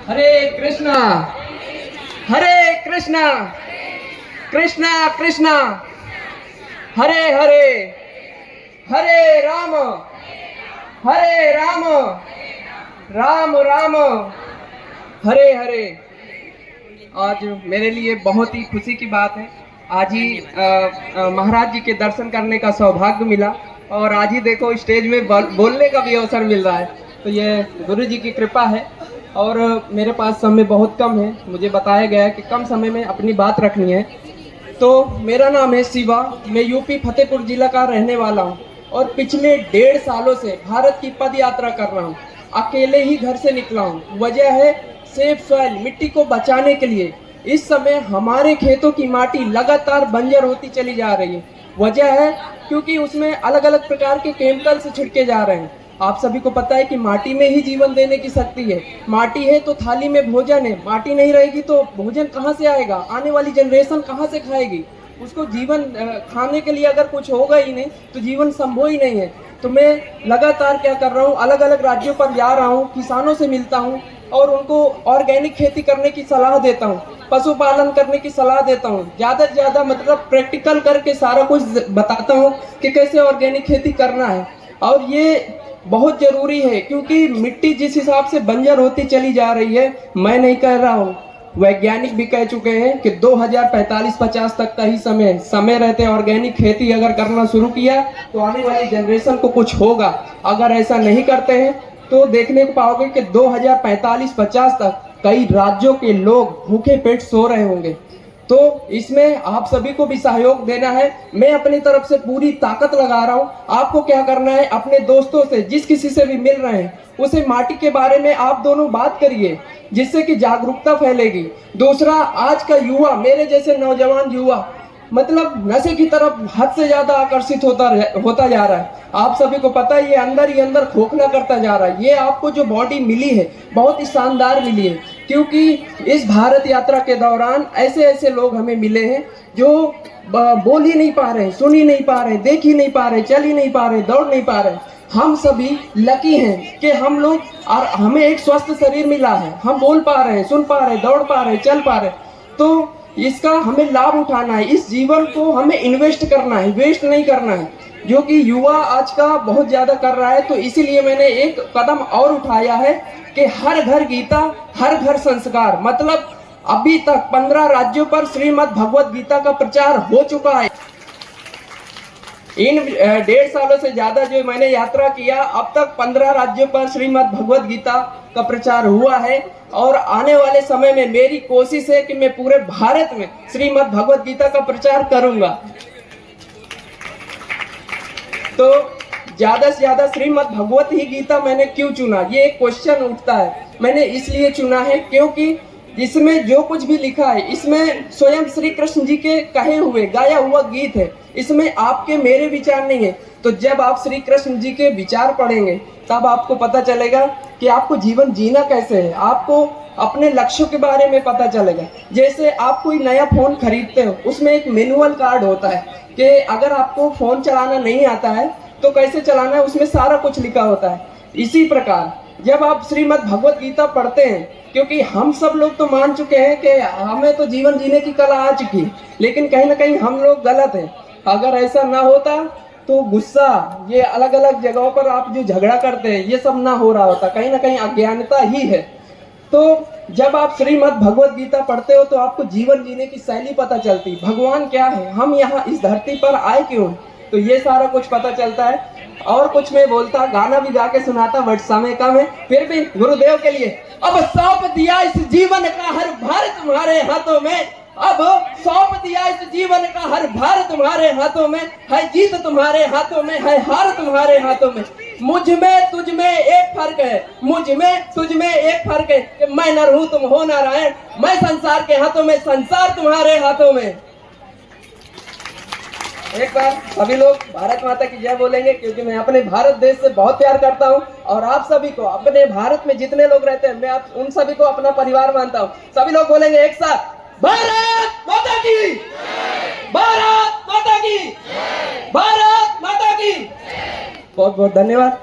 हरे कृष्णा हरे कृष्णा कृष्णा कृष्णा हरे हरे हरे राम राम राम हरे हरे। आज मेरे लिए बहुत ही खुशी की बात है। आज ही महाराज जी के दर्शन करने का सौभाग्य मिला और आज ही देखो स्टेज में बोलने का भी अवसर मिल रहा है। तो ये गुरु जी की कृपा है और मेरे पास समय बहुत कम है। मुझे बताया गया है कि कम समय में अपनी बात रखनी है। तो मेरा नाम है शिवा, मैं यूपी फतेहपुर जिला का रहने वाला हूँ और पिछले 1.5 सालों से भारत की पद यात्रा कर रहा हूँ। अकेले ही घर से निकला हूँ। वजह है सेफ सॉइल, मिट्टी को बचाने के लिए। इस समय हमारे खेतों की माटी लगातार बंजर होती चली जा रही है। वजह है क्योंकि उसमें अलग अलग प्रकार के केमिकल्स छिड़के जा रहे हैं। आप सभी को पता है कि माटी में ही जीवन देने की शक्ति है। माटी है तो थाली में भोजन है, माटी नहीं रहेगी तो भोजन कहाँ से आएगा? आने वाली जनरेशन कहाँ से खाएगी? उसको जीवन खाने के लिए अगर कुछ होगा ही नहीं तो जीवन संभव ही नहीं है। तो मैं लगातार क्या कर रहा हूँ, अलग अलग राज्यों पर जा रहा हूँ, किसानों से मिलता हूँ और उनको ऑर्गेनिक खेती करने की सलाह देता हूँ, पशुपालन करने की सलाह देता हूँ। ज़्यादा से ज़्यादा मतलब प्रैक्टिकल करके सारा कुछ बताता हूँ कि कैसे ऑर्गेनिक खेती करना है। और ये बहुत जरूरी है क्योंकि मिट्टी जिस हिसाब से बंजर होती चली जा रही है, मैं नहीं कह रहा हूँ, वैज्ञानिक भी कह चुके हैं कि 2045-50 तक का ही समय रहते ऑर्गेनिक खेती अगर करना शुरू किया तो आने वाली जनरेशन को कुछ होगा। अगर ऐसा नहीं करते हैं तो देखने को पाओगे कि 2045-50 तक कई राज्यों के लोग भूखे पेट सो रहे होंगे। तो इसमें आप सभी को भी सहयोग देना है। मैं अपनी तरफ से पूरी ताकत लगा रहा हूँ। आपको क्या करना है, अपने दोस्तों से जिस किसी से भी मिल रहे हैं उसे माटी के बारे में आप दोनों बात करिए, जिससे कि जागरूकता फैलेगी। दूसरा, आज का युवा, मेरे जैसे नौजवान युवा मतलब नशे की तरफ हद से ज्यादा आकर्षित होता जा रहा है। आप सभी को पता है ये अंदर ही अंदर खोखला करता जा रहा है। ये आपको जो बॉडी मिली है बहुत ही शानदार मिली है क्योंकि इस भारत यात्रा के दौरान ऐसे ऐसे लोग हमें मिले हैं जो बोल ही नहीं पा रहे, सुन ही नहीं पा रहे, देख ही नहीं पा रहे, चल ही नहीं पा रहे, दौड़ नहीं पा रहे। हम सभी लकी हैं कि हम लोग और हमें एक स्वस्थ शरीर मिला है। हम बोल पा रहे हैं, सुन पा रहे, दौड़ पा रहे, चल पा रहे। तो इसका हमें लाभ उठाना है। इस जीवन को हमें इन्वेस्ट करना है, वेस्ट नहीं करना है, जो कि युवा आज का बहुत ज्यादा कर रहा है। तो इसीलिए मैंने एक कदम और उठाया है कि हर घर गीता, हर घर संस्कार। मतलब अभी तक 15 राज्यों पर श्रीमद् भगवत गीता का प्रचार हो चुका है। इन 1.5 सालों से ज्यादा जो मैंने यात्रा किया, अब तक 15 राज्यों पर श्रीमद् भगवत गीता का प्रचार हुआ है और आने वाले समय में मेरी कोशिश है कि मैं पूरे भारत में श्रीमद् भगवत गीता का प्रचार करूंगा। तो ज्यादा से ज्यादा श्रीमद् भगवत ही गीता मैंने क्यों चुना, ये एक क्वेश्चन उठता है। मैंने इसलिए चुना है क्योंकि इसमें जो कुछ भी लिखा है इसमें स्वयं श्री कृष्ण जी के कहे हुए गाया हुआ गीत है। इसमें आपके मेरे विचार नहीं है। तो जब आप श्री कृष्ण जी के विचार पढ़ेंगे तब आपको पता चलेगा कि आपको जीवन जीना कैसे है, आपको अपने लक्ष्यों के बारे में पता चलेगा। जैसे आप कोई नया फोन खरीदते हो, उसमें एक मैनुअल कार्ड होता है कि अगर आपको फोन चलाना नहीं आता है तो कैसे चलाना है, उसमें सारा कुछ लिखा होता है। इसी प्रकार जब आप श्रीमद् भगवत गीता पढ़ते हैं, क्योंकि हम सब लोग तो मान चुके हैं कि हमें तो जीवन जीने की कला आ चुकी, लेकिन कहीं ना कहीं हम लोग गलत हैं। अगर ऐसा ना होता तो गुस्सा, ये अलग अलग जगहों पर आप जो झगड़ा करते हैं, ये सब ना हो रहा होता। कहीं ना कहीं अज्ञानता ही है। तो जब आप श्रीमद् भगवत गीता पढ़ते हो तो आपको जीवन जीने की शैली पता चलती, भगवान क्या है, हम यहाँ इस धरती पर आए क्यों, तो ये सारा कुछ पता चलता है। और कुछ मैं बोलता, गाना भी गा के सुनाता, बट समय कम है, फिर भी गुरुदेव के लिए। अब सौंप दिया इस जीवन का हर भार तुम्हारे हाथों में, अब सौंप दिया इस जीवन का हर भार तुम्हारे हाथों में, है जीत तुम्हारे हाथों में, है हार तुम्हारे हाथों में। मुझ में तुझ में एक फर्क है, मुझ में तुझ में एक फर्क है कि मैं नर हूं तुम हो नारायण, मैं संसार के हाथों में, संसार तुम्हारे हाथों में। एक बार सभी लोग भारत माता की जय बोलेंगे, क्योंकि मैं अपने भारत देश से बहुत प्यार करता हूं और आप सभी को, अपने भारत में जितने लोग रहते हैं, मैं आप उन सभी को अपना परिवार मानता हूं। सभी लोग बोलेंगे एक साथ, भारत माता की, भारत माता की, भारत माता की। बहुत बहुत धन्यवाद।